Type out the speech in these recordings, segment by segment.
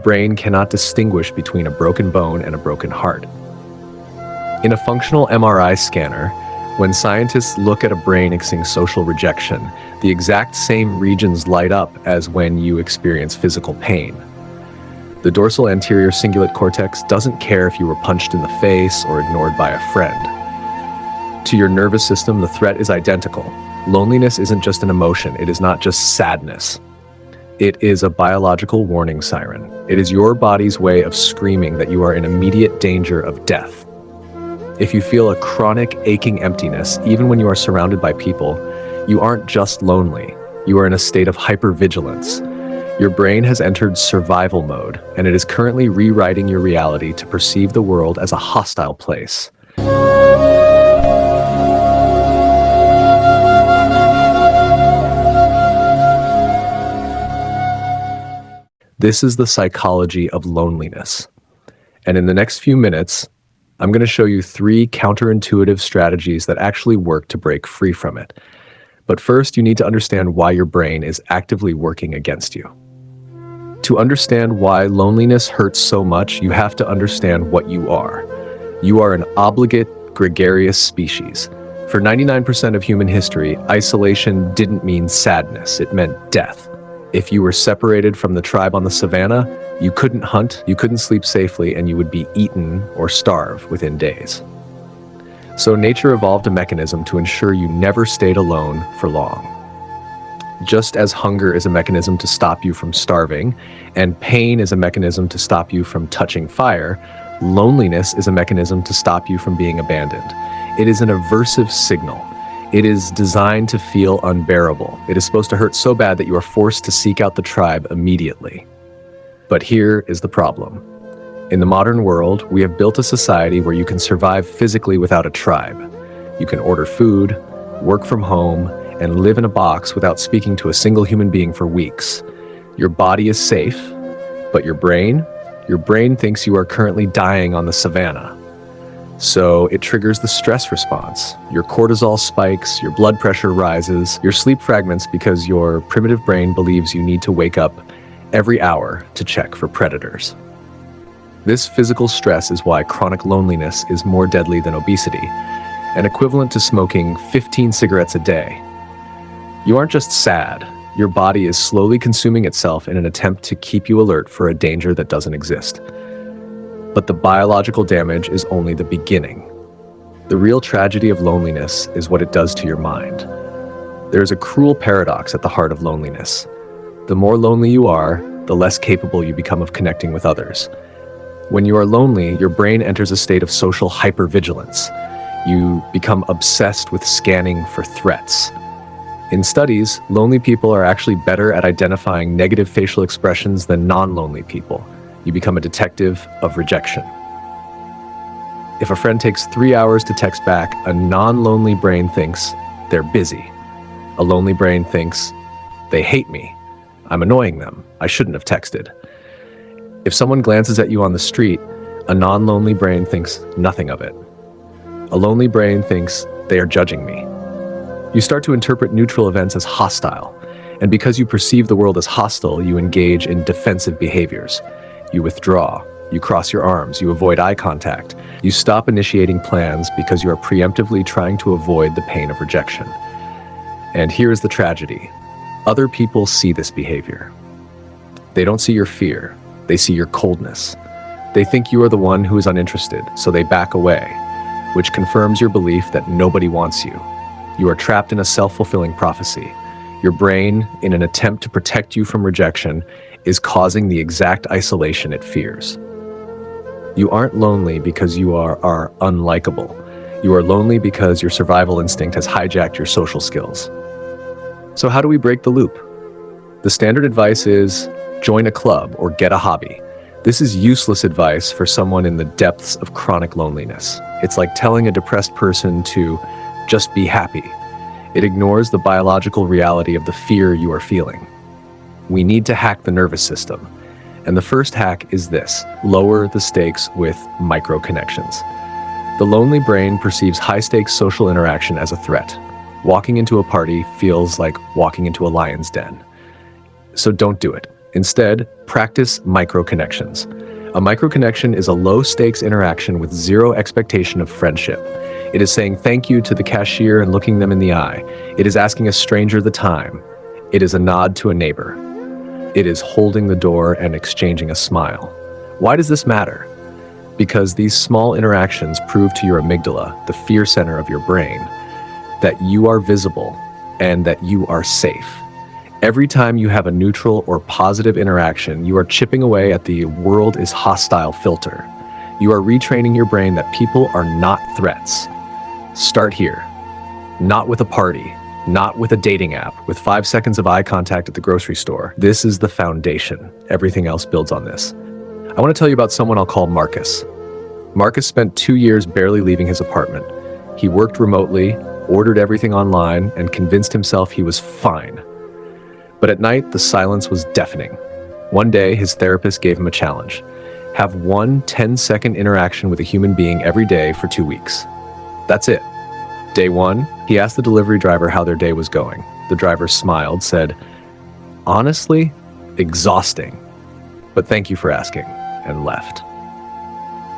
brain cannot distinguish between a broken bone and a broken heart. In a functional MRI scanner, when scientists look at a brain experiencing social rejection, the exact same regions light up as when you experience physical pain. The dorsal anterior cingulate cortex doesn't care if you were punched in the face or ignored by a friend. To your nervous system, the threat is identical. Loneliness isn't just an emotion. It is not just sadness. It is a biological warning siren. It is your body's way of screaming that you are in immediate danger of death. If you feel a chronic, aching emptiness, even when you are surrounded by people, you aren't just lonely. You are in a state of hypervigilance. Your brain has entered survival mode, and it is currently rewriting your reality to perceive the world as a hostile place. This is the psychology of loneliness. And in the next few minutes, I'm going to show you 3 counterintuitive strategies that actually work to break free from it. But first, you need to understand why your brain is actively working against you. To understand why loneliness hurts so much, you have to understand what you are. You are an obligate, gregarious species. For 99% of human history, isolation didn't mean sadness, it meant death. If you were separated from the tribe on the savannah, you couldn't hunt, you couldn't sleep safely, and you would be eaten or starve within days. So nature evolved a mechanism to ensure you never stayed alone for long. Just as hunger is a mechanism to stop you from starving, and pain is a mechanism to stop you from touching fire, loneliness is a mechanism to stop you from being abandoned. It is an aversive signal. It is designed to feel unbearable. It is supposed to hurt so bad that you are forced to seek out the tribe immediately. But here is the problem. In the modern world, we have built a society where you can survive physically without a tribe. You can order food, work from home, and live in a box without speaking to a single human being for weeks. Your body is safe, but your brain thinks you are currently dying on the savannah. So it triggers the stress response. Your cortisol spikes, your blood pressure rises, your sleep fragments because your primitive brain believes you need to wake up every hour to check for predators. This physical stress is why chronic loneliness is more deadly than obesity, and equivalent to smoking 15 cigarettes a day. You aren't just sad. Your body is slowly consuming itself in an attempt to keep you alert for a danger that doesn't exist. But the biological damage is only the beginning. The real tragedy of loneliness is what it does to your mind. There is a cruel paradox at the heart of loneliness. The more lonely you are, the less capable you become of connecting with others. When you are lonely, your brain enters a state of social hypervigilance. You become obsessed with scanning for threats. In studies, lonely people are actually better at identifying negative facial expressions than non-lonely people. You become a detective of rejection. If a friend takes 3 hours to text back, a non-lonely brain thinks they're busy. A lonely brain thinks they hate me. I'm annoying them. I shouldn't have texted. If someone glances at you on the street, a non-lonely brain thinks nothing of it. A lonely brain thinks they are judging me. You start to interpret neutral events as hostile, and because you perceive the world as hostile, you engage in defensive behaviors. You withdraw, you cross your arms, you avoid eye contact, you stop initiating plans because you are preemptively trying to avoid the pain of rejection. And here is the tragedy. Other people see this behavior. They don't see your fear, they see your coldness. They think you are the one who is uninterested, so they back away, which confirms your belief that nobody wants you. You are trapped in a self-fulfilling prophecy. Your brain, in an attempt to protect you from rejection, is causing the exact isolation it fears. You aren't lonely because you are unlikable. You are lonely because your survival instinct has hijacked your social skills. So how do we break the loop? The standard advice is join a club or get a hobby. This is useless advice for someone in the depths of chronic loneliness. It's like telling a depressed person to just be happy. It ignores the biological reality of the fear you are feeling. We need to hack the nervous system. And the first hack is this: lower the stakes with micro connections. The lonely brain perceives high-stakes social interaction as a threat. Walking into a party feels like walking into a lion's den. So don't do it. Instead, practice micro-connections. A micro-connection is a low-stakes interaction with zero expectation of friendship. It is saying thank you to the cashier and looking them in the eye. It is asking a stranger the time. It is a nod to a neighbor. It is holding the door and exchanging a smile. Why does this matter? Because these small interactions prove to your amygdala, the fear center of your brain, that you are visible and that you are safe. Every time you have a neutral or positive interaction, you are chipping away at the world is hostile filter. You are retraining your brain that people are not threats. Start here. Not with a party, not with a dating app, with 5 seconds of eye contact at the grocery store. This is the foundation. Everything else builds on this. I want to tell you about someone I'll call Marcus. Marcus spent 2 years barely leaving his apartment. He worked remotely, ordered everything online, and convinced himself he was fine. But at night, the silence was deafening. One day, his therapist gave him a challenge. Have one 10-second interaction with a human being every day for 2 weeks. That's it. Day 1, he asked the delivery driver how their day was going. The driver smiled, said, "Honestly, exhausting, but thank you for asking," and left.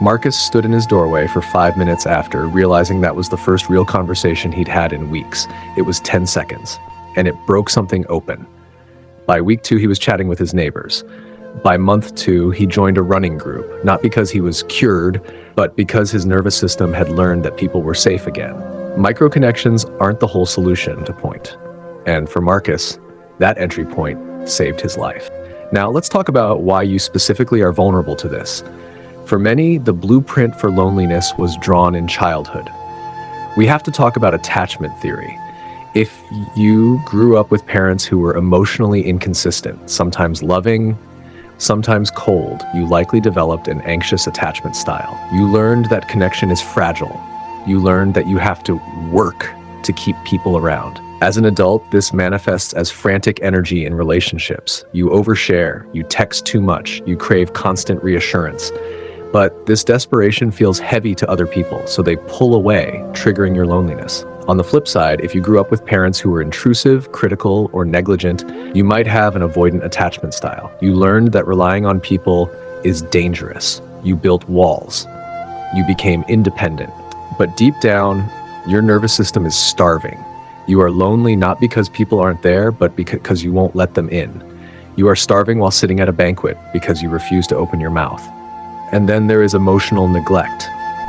Marcus stood in his doorway for 5 minutes after, realizing that was the first real conversation he'd had in weeks. It was 10 seconds, and it broke something open. By week 2, he was chatting with his neighbors. By month 2, he joined a running group, not because he was cured, but because his nervous system had learned that people were safe again. Micro-connections aren't the whole solution to point. And for Marcus, that entry point saved his life. Now, let's talk about why you specifically are vulnerable to this. For many, the blueprint for loneliness was drawn in childhood. We have to talk about attachment theory. If you grew up with parents who were emotionally inconsistent, sometimes loving, sometimes cold, you likely developed an anxious attachment style. You learned that connection is fragile. You learned that you have to work to keep people around. As an adult, this manifests as frantic energy in relationships. You overshare, you text too much, you crave constant reassurance. But this desperation feels heavy to other people, so they pull away, triggering your loneliness. On the flip side, if you grew up with parents who were intrusive, critical, or negligent, you might have an avoidant attachment style. You learned that relying on people is dangerous. You built walls. You became independent. But deep down, your nervous system is starving. You are lonely not because people aren't there, but because you won't let them in. You are starving while sitting at a banquet because you refuse to open your mouth. And then there is emotional neglect.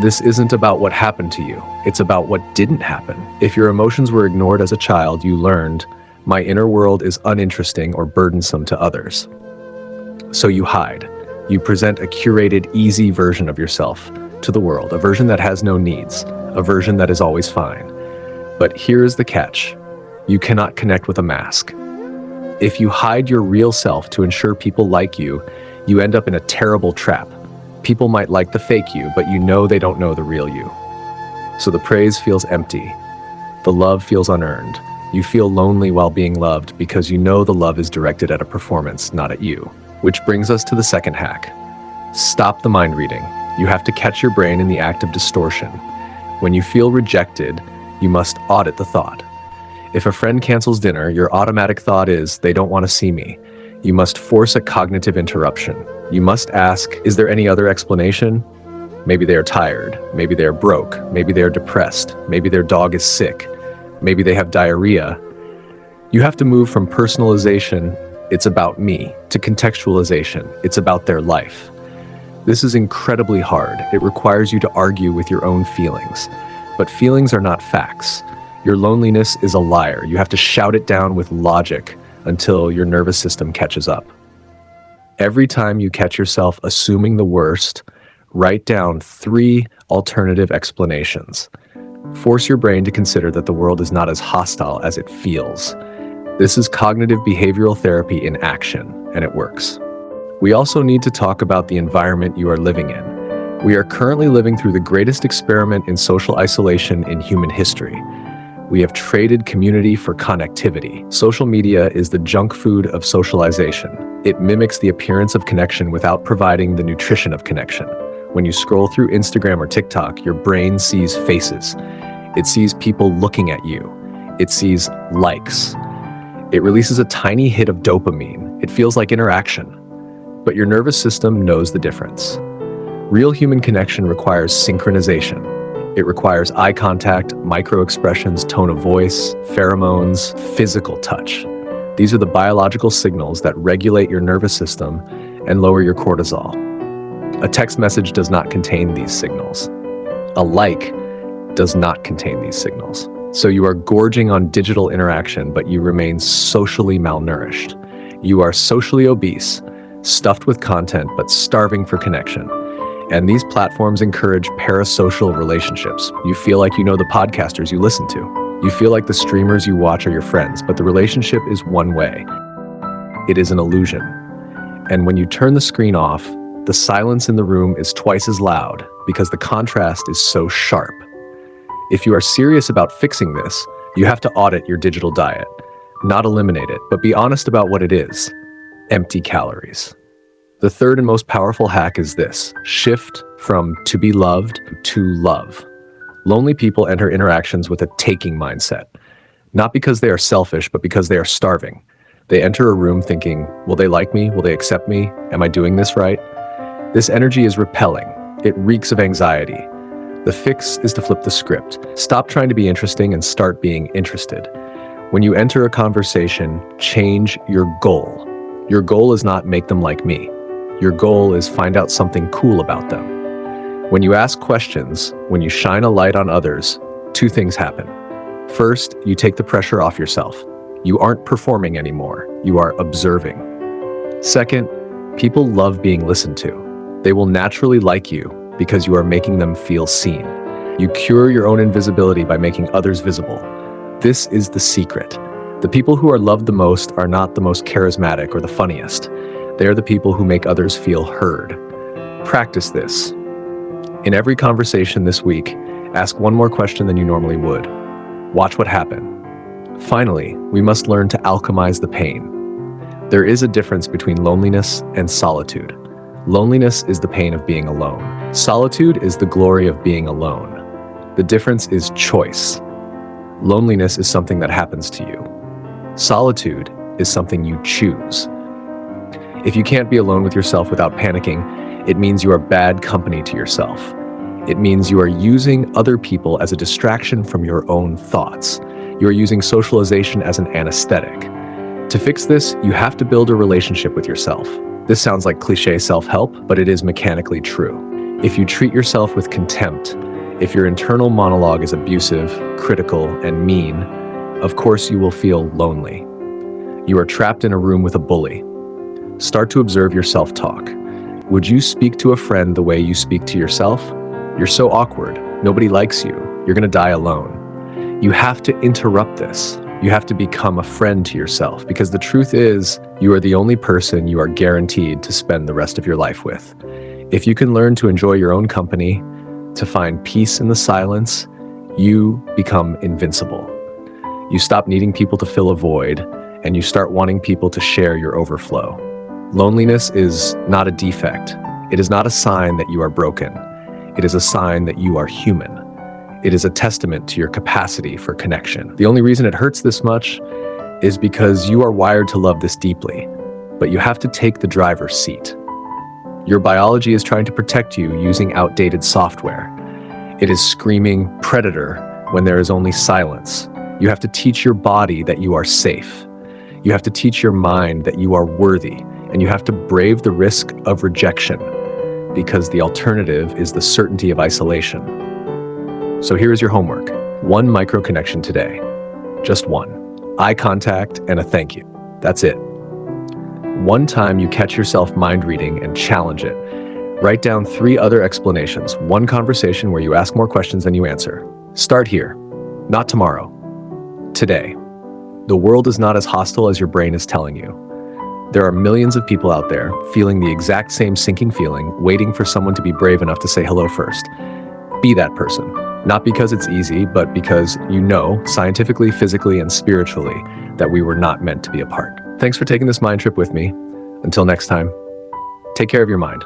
This isn't about what happened to you. It's about what didn't happen. If your emotions were ignored as a child, you learned, my inner world is uninteresting or burdensome to others. So you hide. You present a curated, easy version of yourself to the world, a version that has no needs, a version that is always fine. But here is the catch. You cannot connect with a mask. If you hide your real self to ensure people like you, you end up in a terrible trap. People might like the fake you, but you know they don't know the real you. So the praise feels empty. The love feels unearned. You feel lonely while being loved because you know the love is directed at a performance, not at you. Which brings us to the second hack. Stop the mind reading. You have to catch your brain in the act of distortion. When you feel rejected, you must audit the thought. If a friend cancels dinner, your automatic thought is, they don't want to see me. You must force a cognitive interruption. You must ask, is there any other explanation? Maybe they are tired. Maybe they are broke. Maybe they are depressed. Maybe their dog is sick. Maybe they have diarrhea. You have to move from personalization, it's about me, to contextualization, it's about their life. This is incredibly hard. It requires you to argue with your own feelings. But feelings are not facts. Your loneliness is a liar. You have to shout it down with logic until your nervous system catches up. Every time you catch yourself assuming the worst, write down 3 alternative explanations. Force your brain to consider that the world is not as hostile as it feels. This is cognitive behavioral therapy in action, and it works. We also need to talk about the environment you are living in. We are currently living through the greatest experiment in social isolation in human history. We have traded community for connectivity. Social media is the junk food of socialization. It mimics the appearance of connection without providing the nutrition of connection. When you scroll through Instagram or TikTok, your brain sees faces. It sees people looking at you. It sees likes. It releases a tiny hit of dopamine. It feels like interaction, but your nervous system knows the difference. Real human connection requires synchronization. It requires eye contact, micro-expressions, tone of voice, pheromones, physical touch. These are the biological signals that regulate your nervous system and lower your cortisol. A text message does not contain these signals. A like does not contain these signals. So you are gorging on digital interaction, but you remain socially malnourished. You are socially obese, stuffed with content, but starving for connection. And these platforms encourage parasocial relationships. You feel like you know the podcasters you listen to. You feel like the streamers you watch are your friends, but the relationship is one way. It is an illusion. And when you turn the screen off, the silence in the room is twice as loud because the contrast is so sharp. If you are serious about fixing this, you have to audit your digital diet. Not eliminate it, but be honest about what it is. Empty calories. The third and most powerful hack is this: shift from to be loved to love. Lonely people enter interactions with a taking mindset, not because they are selfish, but because they are starving. They enter a room thinking, will they like me? Will they accept me? Am I doing this right? This energy is repelling. It reeks of anxiety. The fix is to flip the script. Stop trying to be interesting and start being interested. When you enter a conversation, change your goal. Your goal is not make them like me. Your goal is find out something cool about them. When you ask questions, when you shine a light on others, two things happen. First, you take the pressure off yourself. You aren't performing anymore. You are observing. Second, people love being listened to. They will naturally like you because you are making them feel seen. You cure your own invisibility by making others visible. This is the secret. The people who are loved the most are not the most charismatic or the funniest. They are the people who make others feel heard. Practice this. In every conversation this week, ask one more question than you normally would. Watch what happens. Finally, we must learn to alchemize the pain. There is a difference between loneliness and solitude. Loneliness is the pain of being alone. Solitude is the glory of being alone. The difference is choice. Loneliness is something that happens to you. Solitude is something you choose. If you can't be alone with yourself without panicking, it means you are bad company to yourself. It means you are using other people as a distraction from your own thoughts. You are using socialization as an anesthetic. To fix this, you have to build a relationship with yourself. This sounds like cliché self-help, but it is mechanically true. If you treat yourself with contempt, if your internal monologue is abusive, critical, and mean, of course you will feel lonely. You are trapped in a room with a bully. Start to observe your self-talk. Would you speak to a friend the way you speak to yourself? You're so awkward. Nobody likes you. You're gonna die alone. You have to interrupt this. You have to become a friend to yourself, because the truth is, you are the only person you are guaranteed to spend the rest of your life with. If you can learn to enjoy your own company, to find peace in the silence, you become invincible. You stop needing people to fill a void, and you start wanting people to share your overflow. Loneliness is not a defect. It is not a sign that you are broken. It is a sign that you are human. It is a testament to your capacity for connection. The only reason it hurts this much is because you are wired to love this deeply, but you have to take the driver's seat. Your biology is trying to protect you using outdated software. It is screaming predator when there is only silence. You have to teach your body that you are safe. You have to teach your mind that you are worthy, and you have to brave the risk of rejection, because the alternative is the certainty of isolation. So here is your homework. One micro connection today. Just one. Eye contact and a thank you. That's it. One time you catch yourself mind reading and challenge it. Write down 3 other explanations. One conversation where you ask more questions than you answer. Start here. Not tomorrow. Today. The world is not as hostile as your brain is telling you. There are millions of people out there feeling the exact same sinking feeling, waiting for someone to be brave enough to say hello first. Be that person. Not because it's easy, but because you know, scientifically, physically, and spiritually, that we were not meant to be apart. Thanks for taking this mind trip with me. Until next time, take care of your mind.